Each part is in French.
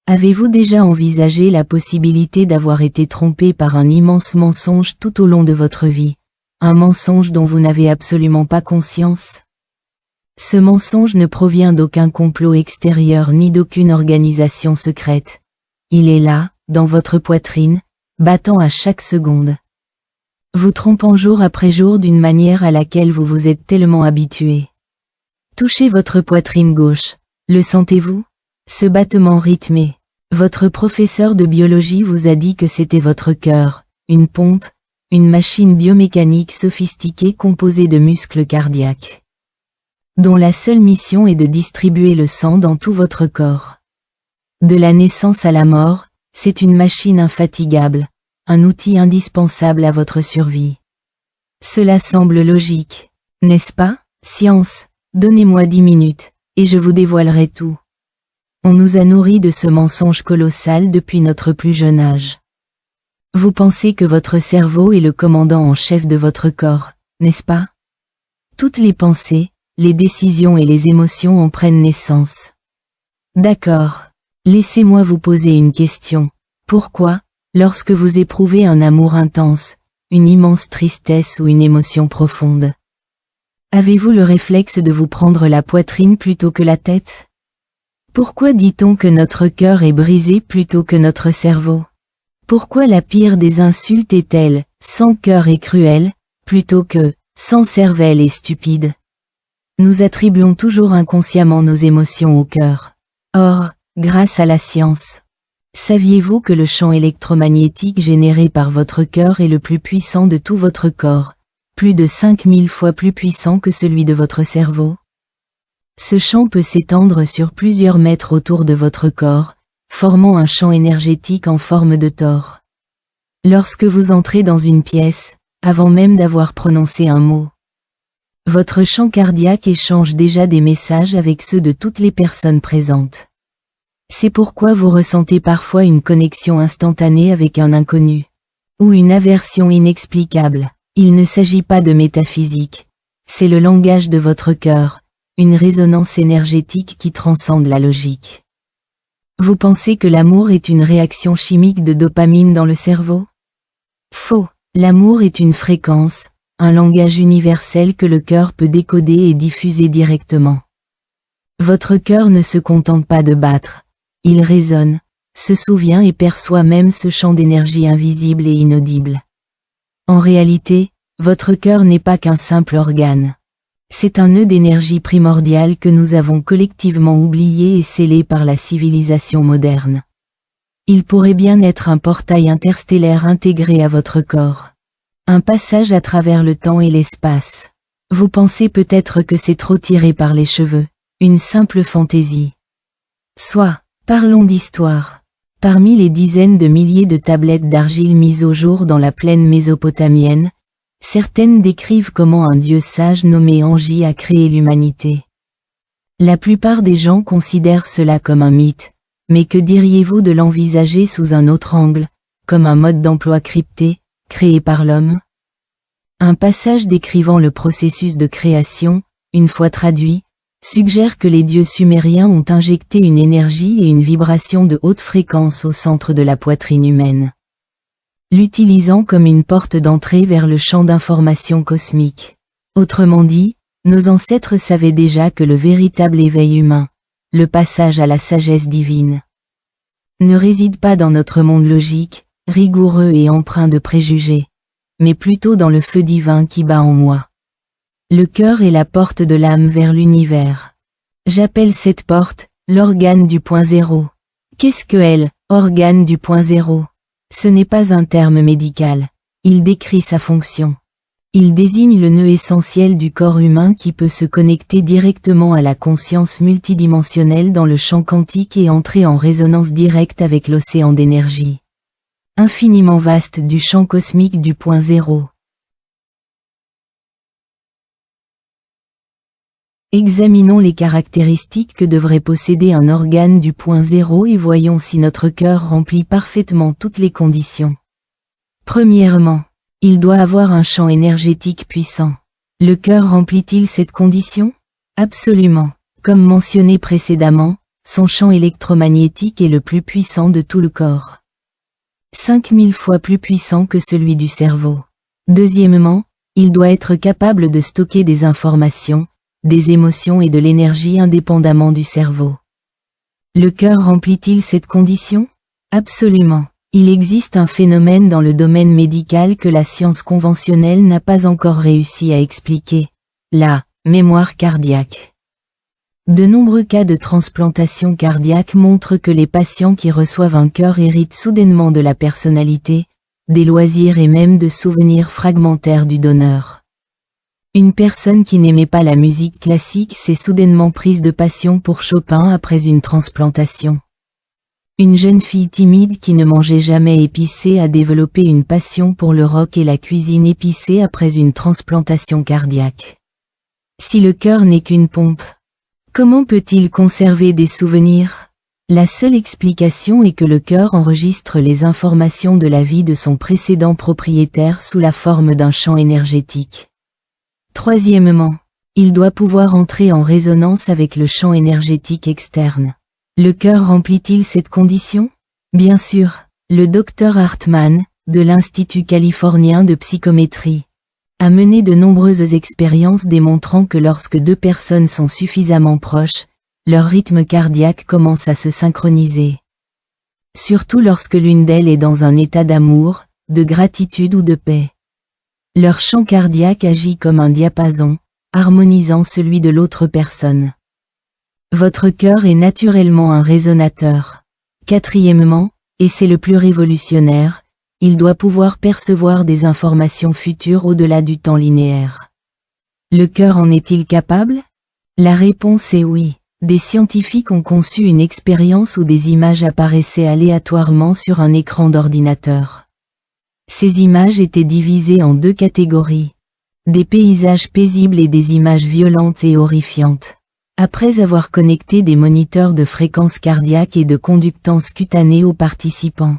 Avez-vous déjà envisagé la possibilité d'avoir été trompé par un immense mensonge tout au long de votre vie? Un mensonge dont vous n'avez absolument pas conscience? Ce mensonge ne provient d'aucun complot extérieur ni d'aucune organisation secrète. Il est là, dans votre poitrine, battant à chaque seconde. Vous trompant jour après jour d'une manière à laquelle vous vous êtes tellement habitué. Touchez votre poitrine gauche. Le sentez-vous? Ce battement rythmé. Votre professeur de biologie vous a dit que c'était votre cœur, une pompe, une machine biomécanique sophistiquée composée de muscles cardiaques, dont la seule mission est de distribuer le sang dans tout votre corps. De la naissance à la mort, c'est une machine infatigable, un outil indispensable à votre survie. Cela semble logique, n'est-ce pas? Science, donnez-moi 10 minutes, et je vous dévoilerai tout. On nous a nourris de ce mensonge colossal depuis notre plus jeune âge. Vous pensez que votre cerveau est le commandant en chef de votre corps, n'est-ce pas? Toutes les pensées, les décisions et les émotions en prennent naissance. D'accord. Laissez-moi vous poser une question. Pourquoi, lorsque vous éprouvez un amour intense, une immense tristesse ou une émotion profonde, avez-vous le réflexe de vous prendre la poitrine plutôt que la tête? Pourquoi dit-on que notre cœur est brisé plutôt que notre cerveau? Pourquoi la pire des insultes est-elle « sans cœur et cruel » plutôt que « sans cervelle et stupide » ? Nous attribuons toujours inconsciemment nos émotions au cœur. Or, grâce à la science, saviez-vous que le champ électromagnétique généré par votre cœur est le plus puissant de tout votre corps, plus de 5000 fois plus puissant que celui de votre cerveau? Ce champ peut s'étendre sur plusieurs mètres autour de votre corps, formant un champ énergétique en forme de tor. Lorsque vous entrez dans une pièce, avant même d'avoir prononcé un mot, votre champ cardiaque échange déjà des messages avec ceux de toutes les personnes présentes. C'est pourquoi vous ressentez parfois une connexion instantanée avec un inconnu, ou une aversion inexplicable. Il ne s'agit pas de métaphysique, c'est le langage de votre cœur, une résonance énergétique qui transcende la logique. Vous pensez que l'amour est une réaction chimique de dopamine dans le cerveau? Faux. L'amour est une fréquence, un langage universel que le cœur peut décoder et diffuser directement. Votre cœur ne se contente pas de battre, il résonne, se souvient et perçoit même ce champ d'énergie invisible et inaudible. En réalité, votre cœur n'est pas qu'un simple organe. C'est un nœud d'énergie primordial que nous avons collectivement oublié et scellé par la civilisation moderne. Il pourrait bien être un portail interstellaire intégré à votre corps. Un passage à travers le temps et l'espace. Vous pensez peut-être que c'est trop tiré par les cheveux, une simple fantaisie. Soit, parlons d'histoire. Parmi les dizaines de milliers de tablettes d'argile mises au jour dans la plaine mésopotamienne, certaines décrivent comment un dieu sage nommé Enki a créé l'humanité. La plupart des gens considèrent cela comme un mythe, mais que diriez-vous de l'envisager sous un autre angle, comme un mode d'emploi crypté, créé par l'homme? Un passage décrivant le processus de création, une fois traduit, suggère que les dieux sumériens ont injecté une énergie et une vibration de haute fréquence au centre de la poitrine humaine, l'utilisant comme une porte d'entrée vers le champ d'information cosmique. Autrement dit, nos ancêtres savaient déjà que le véritable éveil humain, le passage à la sagesse divine, ne réside pas dans notre monde logique, rigoureux et empreint de préjugés, mais plutôt dans le feu divin qui bat en moi. Le cœur est la porte de l'âme vers l'univers. J'appelle cette porte, l'organe du point zéro. Qu'est-ce que est, organe du point zéro? Ce n'est pas un terme médical, il décrit sa fonction. Il désigne le nœud essentiel du corps humain qui peut se connecter directement à la conscience multidimensionnelle dans le champ quantique et entrer en résonance directe avec l'océan d'énergie infiniment vaste du champ cosmique du point zéro. Examinons les caractéristiques que devrait posséder un organe du point zéro et voyons si notre cœur remplit parfaitement toutes les conditions. Premièrement, il doit avoir un champ énergétique puissant. Le cœur remplit-il cette condition? Absolument. Comme mentionné précédemment, son champ électromagnétique est le plus puissant de tout le corps. 5000 fois plus puissant que celui du cerveau. Deuxièmement, il doit être capable de stocker des informations, des émotions et de l'énergie indépendamment du cerveau. Le cœur remplit-il cette condition? Absolument. Il existe un phénomène dans le domaine médical que la science conventionnelle n'a pas encore réussi à expliquer, la mémoire cardiaque. De nombreux cas de transplantation cardiaque montrent que les patients qui reçoivent un cœur héritent soudainement de la personnalité, des loisirs et même de souvenirs fragmentaires du donneur. Une personne qui n'aimait pas la musique classique s'est soudainement prise de passion pour Chopin après une transplantation. Une jeune fille timide qui ne mangeait jamais épicé a développé une passion pour le rock et la cuisine épicée après une transplantation cardiaque. Si le cœur n'est qu'une pompe, comment peut-il conserver des souvenirs? La seule explication est que le cœur enregistre les informations de la vie de son précédent propriétaire sous la forme d'un champ énergétique. Troisièmement, il doit pouvoir entrer en résonance avec le champ énergétique externe. Le cœur remplit-il cette condition? Bien sûr, le Dr Hartman, de l'Institut californien de psychométrie, a mené de nombreuses expériences démontrant que lorsque deux personnes sont suffisamment proches, leur rythme cardiaque commence à se synchroniser. Surtout lorsque l'une d'elles est dans un état d'amour, de gratitude ou de paix. Leur champ cardiaque agit comme un diapason, harmonisant celui de l'autre personne. Votre cœur est naturellement un résonateur. Quatrièmement, et c'est le plus révolutionnaire, il doit pouvoir percevoir des informations futures au-delà du temps linéaire. Le cœur en est-il capable? La réponse est oui. Des scientifiques ont conçu une expérience où des images apparaissaient aléatoirement sur un écran d'ordinateur. Ces images étaient divisées en deux catégories. Des paysages paisibles et des images violentes et horrifiantes. Après avoir connecté des moniteurs de fréquence cardiaque et de conductance cutanée aux participants,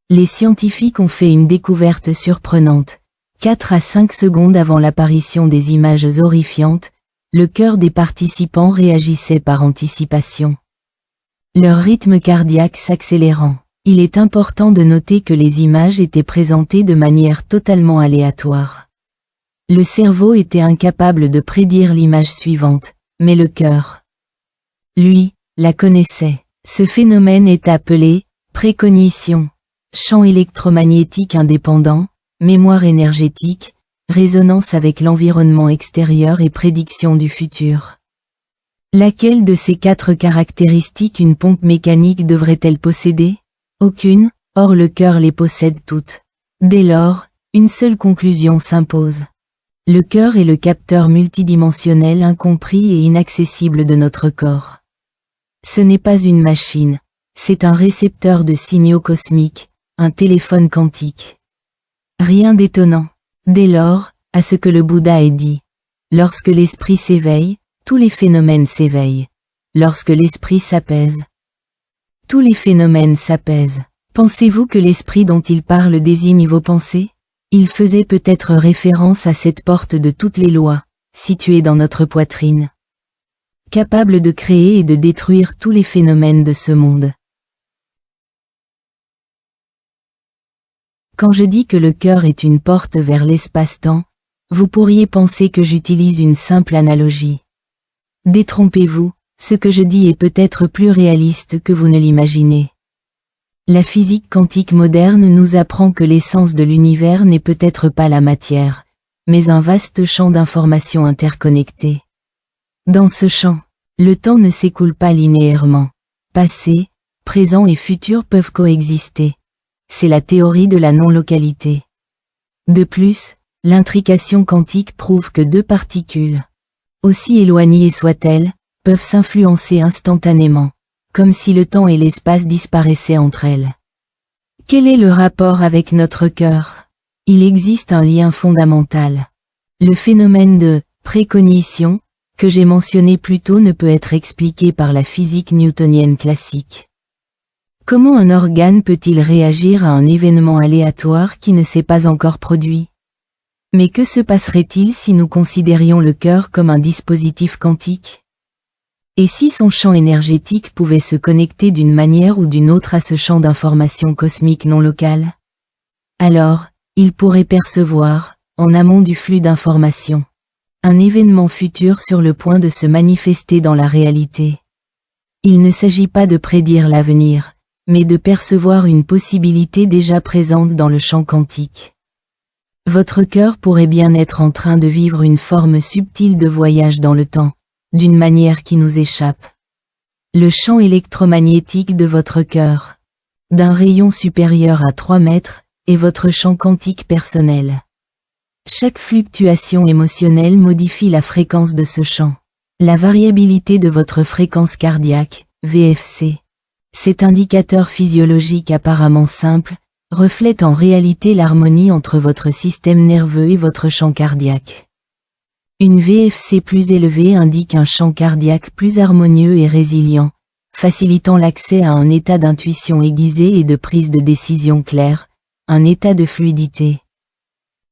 les scientifiques ont fait une découverte surprenante. 4 à 5 secondes avant l'apparition des images horrifiantes, le cœur des participants réagissait par anticipation. Leur rythme cardiaque s'accélérant. Il est important de noter que les images étaient présentées de manière totalement aléatoire. Le cerveau était incapable de prédire l'image suivante, mais le cœur, lui, la connaissait. Ce phénomène est appelé précognition, champ électromagnétique indépendant, mémoire énergétique, résonance avec l'environnement extérieur et prédiction du futur. Laquelle de ces 4 caractéristiques une pompe mécanique devrait-elle posséder? Aucune, or le cœur les possède toutes. Dès lors, une seule conclusion s'impose. Le cœur est le capteur multidimensionnel incompris et inaccessible de notre corps. Ce n'est pas une machine, c'est un récepteur de signaux cosmiques, un téléphone quantique. Rien d'étonnant. Dès lors, à ce que le Bouddha ait dit. Lorsque l'esprit s'éveille, tous les phénomènes s'éveillent. Lorsque l'esprit s'apaise, tous les phénomènes s'apaisent. Pensez-vous que l'esprit dont il parle désigne vos pensées? Il faisait peut-être référence à cette porte de toutes les lois, située dans notre poitrine, capable de créer et de détruire tous les phénomènes de ce monde. Quand je dis que le cœur est une porte vers l'espace-temps, vous pourriez penser que j'utilise une simple analogie. Détrompez-vous, ce que je dis est peut-être plus réaliste que vous ne l'imaginez. La physique quantique moderne nous apprend que l'essence de l'univers n'est peut-être pas la matière, mais un vaste champ d'informations interconnectées. Dans ce champ, le temps ne s'écoule pas linéairement. Passé, présent et futur peuvent coexister. C'est la théorie de la non-localité. De plus, l'intrication quantique prouve que deux particules, aussi éloignées soient-elles, peuvent s'influencer instantanément, comme si le temps et l'espace disparaissaient entre elles. Quel est le rapport avec notre cœur? Il existe un lien fondamental. Le phénomène de précognition, que j'ai mentionné plus tôt, ne peut être expliqué par la physique newtonienne classique. Comment un organe peut-il réagir à un événement aléatoire qui ne s'est pas encore produit? Mais que se passerait-il si nous considérions le cœur comme un dispositif quantique? Et si son champ énergétique pouvait se connecter d'une manière ou d'une autre à ce champ d'information cosmique non local? Alors, il pourrait percevoir, en amont du flux d'informations, un événement futur sur le point de se manifester dans la réalité. Il ne s'agit pas de prédire l'avenir, mais de percevoir une possibilité déjà présente dans le champ quantique. Votre cœur pourrait bien être en train de vivre une forme subtile de voyage dans le temps, d'une manière qui nous échappe. Le champ électromagnétique de votre cœur, d'un rayon supérieur à 3 mètres, est votre champ quantique personnel. Chaque fluctuation émotionnelle modifie la fréquence de ce champ. La variabilité de votre fréquence cardiaque, VFC. Cet indicateur physiologique apparemment simple, reflète en réalité l'harmonie entre votre système nerveux et votre champ cardiaque. Une VFC plus élevée indique un champ cardiaque plus harmonieux et résilient, facilitant l'accès à un état d'intuition aiguisée et de prise de décision claire, un état de fluidité.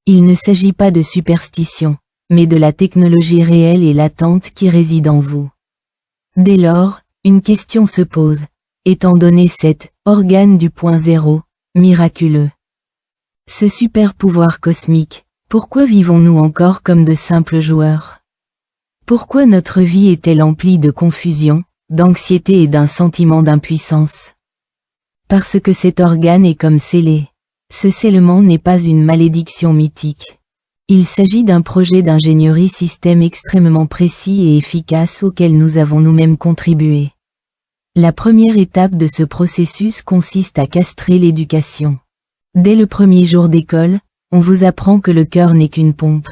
Il ne s'agit pas de superstition, mais de la technologie réelle et latente qui réside en vous. Dès lors, une question se pose, étant donné cet organe du point zéro, miraculeux. Ce super pouvoir cosmique, pourquoi vivons-nous encore comme de simples joueurs? Pourquoi notre vie est-elle emplie de confusion, d'anxiété et d'un sentiment d'impuissance? Parce que cet organe est comme scellé. Ce scellement n'est pas une malédiction mythique. Il s'agit d'un projet d'ingénierie système extrêmement précis et efficace auquel nous avons nous-mêmes contribué. La première étape de ce processus consiste à castrer l'éducation. Dès le premier jour d'école, on vous apprend que le cœur n'est qu'une pompe.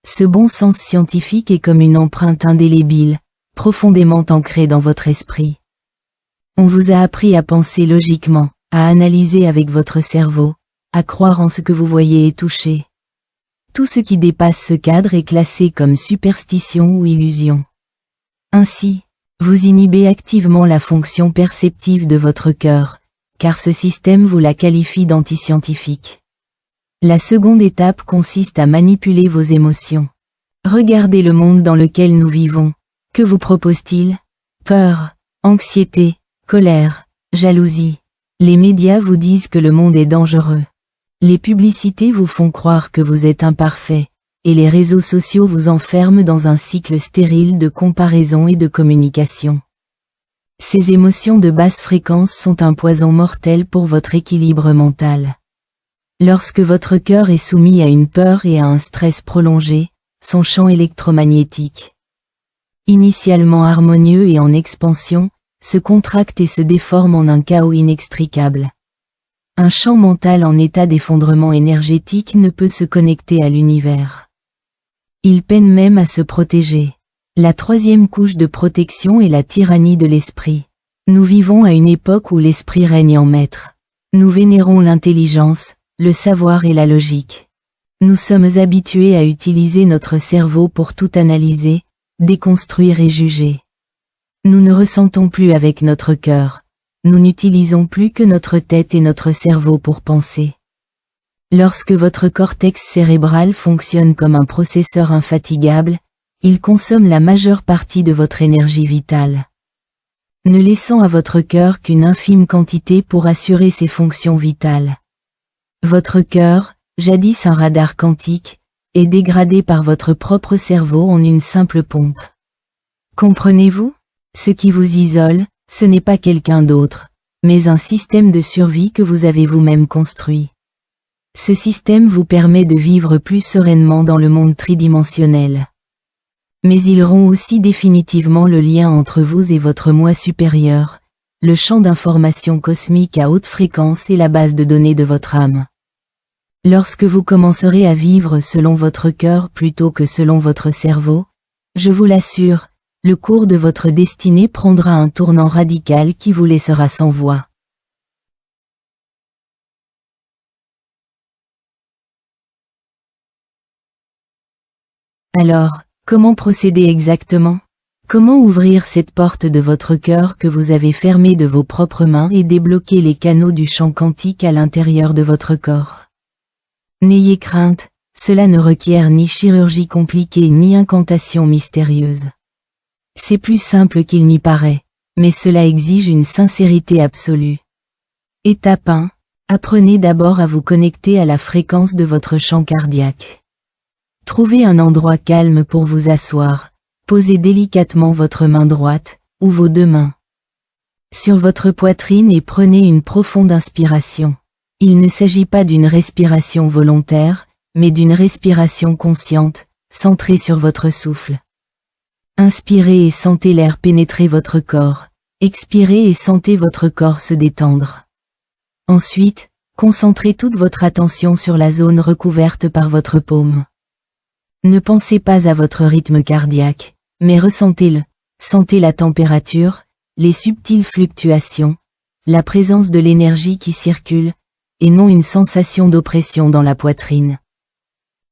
Ce bon sens scientifique est comme une empreinte indélébile, profondément ancrée dans votre esprit. On vous a appris à penser logiquement, à analyser avec votre cerveau, à croire en ce que vous voyez et touchez. Tout ce qui dépasse ce cadre est classé comme superstition ou illusion. Ainsi, vous inhibez activement la fonction perceptive de votre cœur, car ce système vous la qualifie d'antiscientifique. La seconde étape consiste à manipuler vos émotions. Regardez le monde dans lequel nous vivons. Que vous propose-t-il? Peur, anxiété, colère, jalousie. Les médias vous disent que le monde est dangereux. Les publicités vous font croire que vous êtes imparfait, et les réseaux sociaux vous enferment dans un cycle stérile de comparaison et de communication. Ces émotions de basse fréquence sont un poison mortel pour votre équilibre mental. Lorsque votre cœur est soumis à une peur et à un stress prolongé, son champ électromagnétique, initialement harmonieux et en expansion, se contracte et se déforme en un chaos inextricable. Un champ mental en état d'effondrement énergétique ne peut se connecter à l'univers. Il peine même à se protéger. La troisième couche de protection est la tyrannie de l'esprit. Nous vivons à une époque où l'esprit règne en maître. Nous vénérons l'intelligence, le savoir et la logique. Nous sommes habitués à utiliser notre cerveau pour tout analyser, déconstruire et juger. Nous ne ressentons plus avec notre cœur. Nous n'utilisons plus que notre tête et notre cerveau pour penser. Lorsque votre cortex cérébral fonctionne comme un processeur infatigable, il consomme la majeure partie de votre énergie vitale, ne laissant à votre cœur qu'une infime quantité pour assurer ses fonctions vitales. Votre cœur, jadis un radar quantique, est dégradé par votre propre cerveau en une simple pompe. Comprenez-vous? Ce qui vous isole, ce n'est pas quelqu'un d'autre, mais un système de survie que vous avez vous-même construit. Ce système vous permet de vivre plus sereinement dans le monde tridimensionnel. Mais il rompt aussi définitivement le lien entre vous et votre moi supérieur, le champ d'information cosmique à haute fréquence et la base de données de votre âme. Lorsque vous commencerez à vivre selon votre cœur plutôt que selon votre cerveau, je vous l'assure, le cours de votre destinée prendra un tournant radical qui vous laissera sans voix. Alors, comment procéder exactement? Comment ouvrir cette porte de votre cœur que vous avez fermée de vos propres mains et débloquer les canaux du champ quantique à l'intérieur de votre corps? N'ayez crainte, cela ne requiert ni chirurgie compliquée ni incantation mystérieuse. C'est plus simple qu'il n'y paraît, mais cela exige une sincérité absolue. Étape 1. Apprenez d'abord à vous connecter à la fréquence de votre champ cardiaque. Trouvez un endroit calme pour vous asseoir, posez délicatement votre main droite, ou vos deux mains sur votre poitrine et prenez une profonde inspiration. Il ne s'agit pas d'une respiration volontaire, mais d'une respiration consciente, centrée sur votre souffle. Inspirez et sentez l'air pénétrer votre corps. Expirez et sentez votre corps se détendre. Ensuite, concentrez toute votre attention sur la zone recouverte par votre paume. Ne pensez pas à votre rythme cardiaque, mais ressentez-le. Sentez la température, les subtiles fluctuations, la présence de l'énergie qui circule, et non une sensation d'oppression dans la poitrine.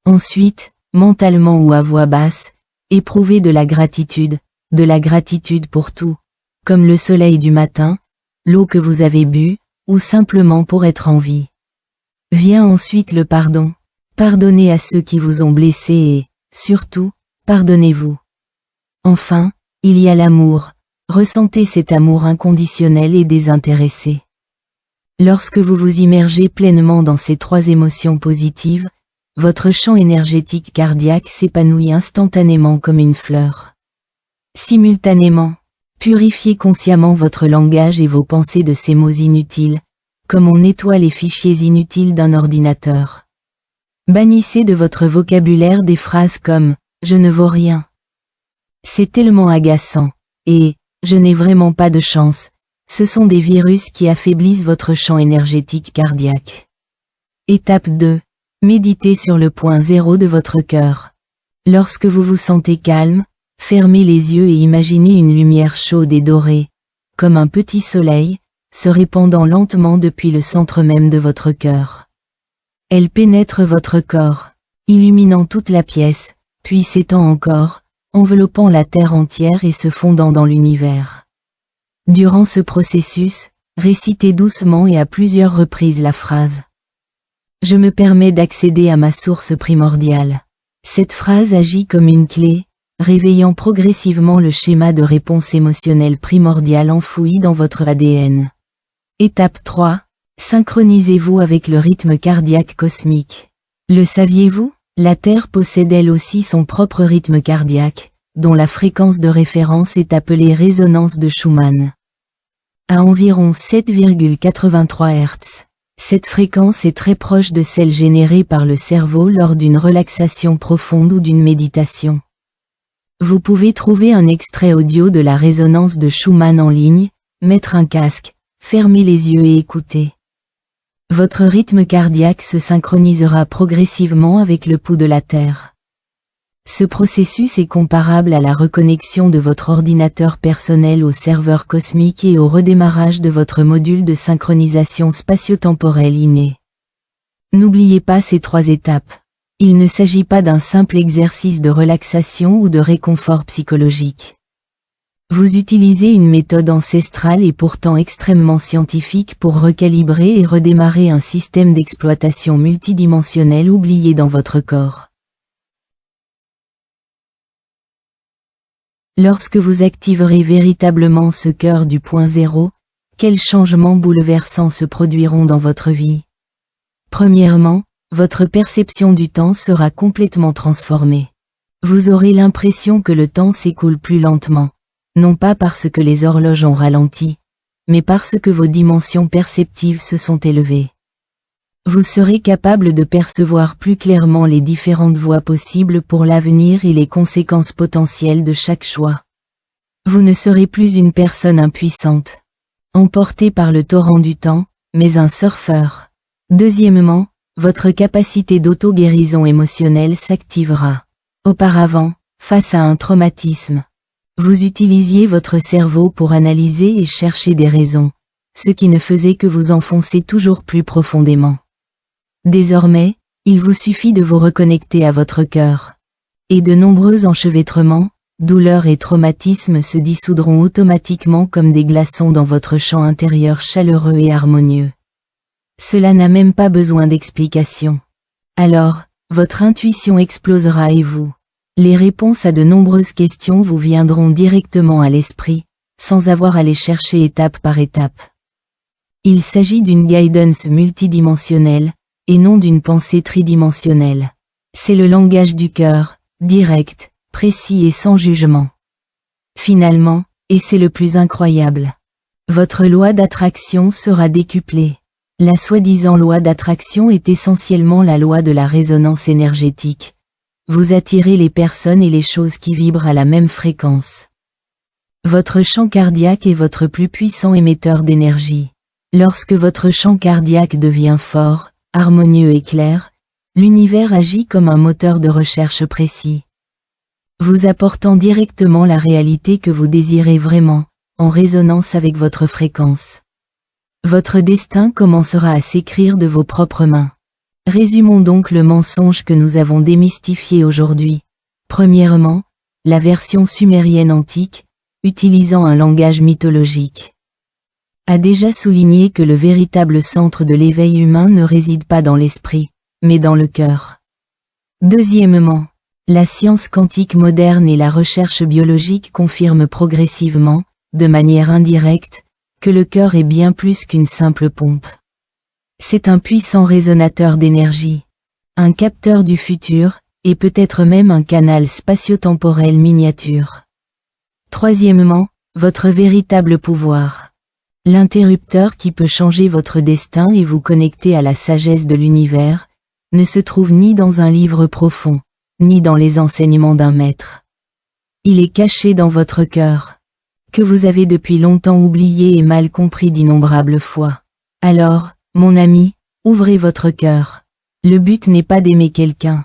Ensuite, mentalement ou à voix basse, éprouvez de la gratitude pour tout, comme le soleil du matin, l'eau que vous avez bue, ou simplement pour être en vie. Vient ensuite le pardon. Pardonnez à ceux qui vous ont blessé et, surtout, pardonnez-vous. Enfin, il y a l'amour. Ressentez cet amour inconditionnel et désintéressé. Lorsque vous vous immergez pleinement dans ces trois émotions positives, votre champ énergétique cardiaque s'épanouit instantanément comme une fleur. Simultanément, purifiez consciemment votre langage et vos pensées de ces mots inutiles, comme on nettoie les fichiers inutiles d'un ordinateur. Bannissez de votre vocabulaire des phrases comme « je ne vaux rien ». C'est tellement agaçant, et « je n'ai vraiment pas de chance ». Ce sont des virus qui affaiblissent votre champ énergétique cardiaque. Étape 2. Méditez sur le point zéro de votre cœur. Lorsque vous vous sentez calme, fermez les yeux et imaginez une lumière chaude et dorée, comme un petit soleil, se répandant lentement depuis le centre même de votre cœur. Elle pénètre votre corps, illuminant toute la pièce, puis s'étend encore, enveloppant la terre entière et se fondant dans l'univers. Durant ce processus, récitez doucement et à plusieurs reprises la phrase « Je me permets d'accéder à ma source primordiale ». Cette phrase agit comme une clé, réveillant progressivement le schéma de réponse émotionnelle primordiale enfoui dans votre ADN. Étape 3. Synchronisez-vous avec le rythme cardiaque cosmique. Le saviez-vous? La Terre possède elle aussi son propre rythme cardiaque, dont la fréquence de référence est appelée résonance de Schumann. À environ 7,83 Hz. Cette fréquence est très proche de celle générée par le cerveau lors d'une relaxation profonde ou d'une méditation. Vous pouvez trouver un extrait audio de la résonance de Schumann en ligne, mettre un casque, fermer les yeux et écouter. Votre rythme cardiaque se synchronisera progressivement avec le pouls de la Terre. Ce processus est comparable à la reconnexion de votre ordinateur personnel au serveur cosmique et au redémarrage de votre module de synchronisation spatio-temporelle inné. N'oubliez pas ces trois étapes. Il ne s'agit pas d'un simple exercice de relaxation ou de réconfort psychologique. Vous utilisez une méthode ancestrale et pourtant extrêmement scientifique pour recalibrer et redémarrer un système d'exploitation multidimensionnel oublié dans votre corps. Lorsque vous activerez véritablement ce cœur du point zéro, quels changements bouleversants se produiront dans votre vie? Premièrement, votre perception du temps sera complètement transformée. Vous aurez l'impression que le temps s'écoule plus lentement, non pas parce que les horloges ont ralenti, mais parce que vos dimensions perceptives se sont élevées. Vous serez capable de percevoir plus clairement les différentes voies possibles pour l'avenir et les conséquences potentielles de chaque choix. Vous ne serez plus une personne impuissante, emportée par le torrent du temps, mais un surfeur. Deuxièmement, votre capacité d'auto-guérison émotionnelle s'activera. Auparavant, face à un traumatisme, vous utilisiez votre cerveau pour analyser et chercher des raisons, ce qui ne faisait que vous enfoncer toujours plus profondément. Désormais, il vous suffit de vous reconnecter à votre cœur. Et de nombreux enchevêtrements, douleurs et traumatismes se dissoudront automatiquement comme des glaçons dans votre champ intérieur chaleureux et harmonieux. Cela n'a même pas besoin d'explication. Alors, votre intuition explosera et vous Les réponses à de nombreuses questions vous viendront directement à l'esprit, sans avoir à les chercher étape par étape. Il s'agit d'une guidance multidimensionnelle, et non d'une pensée tridimensionnelle. C'est le langage du cœur, direct, précis et sans jugement. Finalement, et c'est le plus incroyable, votre loi d'attraction sera décuplée. La soi-disant loi d'attraction est essentiellement la loi de la résonance énergétique. Vous attirez les personnes et les choses qui vibrent à la même fréquence. Votre champ cardiaque est votre plus puissant émetteur d'énergie. Lorsque votre champ cardiaque devient fort, harmonieux et clair, l'univers agit comme un moteur de recherche précis, vous apportant directement la réalité que vous désirez vraiment, en résonance avec votre fréquence. Votre destin commencera à s'écrire de vos propres mains. Résumons donc le mensonge que nous avons démystifié aujourd'hui. Premièrement, la version sumérienne antique, utilisant un langage mythologique, a déjà souligné que le véritable centre de l'éveil humain ne réside pas dans l'esprit, mais dans le cœur. Deuxièmement, la science quantique moderne et la recherche biologique confirment progressivement, de manière indirecte, que le cœur est bien plus qu'une simple pompe. C'est un puissant résonateur d'énergie, un capteur du futur, et peut-être même un canal spatio-temporel miniature. Troisièmement, votre véritable pouvoir. L'interrupteur qui peut changer votre destin et vous connecter à la sagesse de l'univers, ne se trouve ni dans un livre profond, ni dans les enseignements d'un maître. Il est caché dans votre cœur, que vous avez depuis longtemps oublié et mal compris d'innombrables fois. Alors, mon ami, ouvrez votre cœur. Le but n'est pas d'aimer quelqu'un,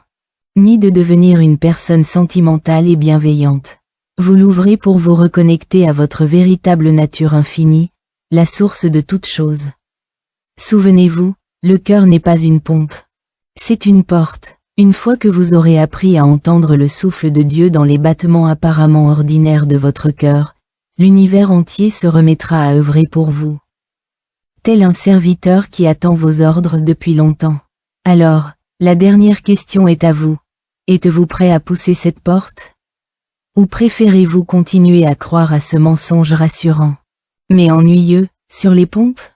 ni de devenir une personne sentimentale et bienveillante. Vous l'ouvrez pour vous reconnecter à votre véritable nature infinie, la source de toute chose. Souvenez-vous, le cœur n'est pas une pompe. C'est une porte. Une fois que vous aurez appris à entendre le souffle de Dieu dans les battements apparemment ordinaires de votre cœur, l'univers entier se remettra à œuvrer pour vous. Tel un serviteur qui attend vos ordres depuis longtemps. Alors, la dernière question est à vous. Êtes-vous prêt à pousser cette porte? Ou préférez-vous continuer à croire à ce mensonge rassurant, mais ennuyeux, sur les pompes?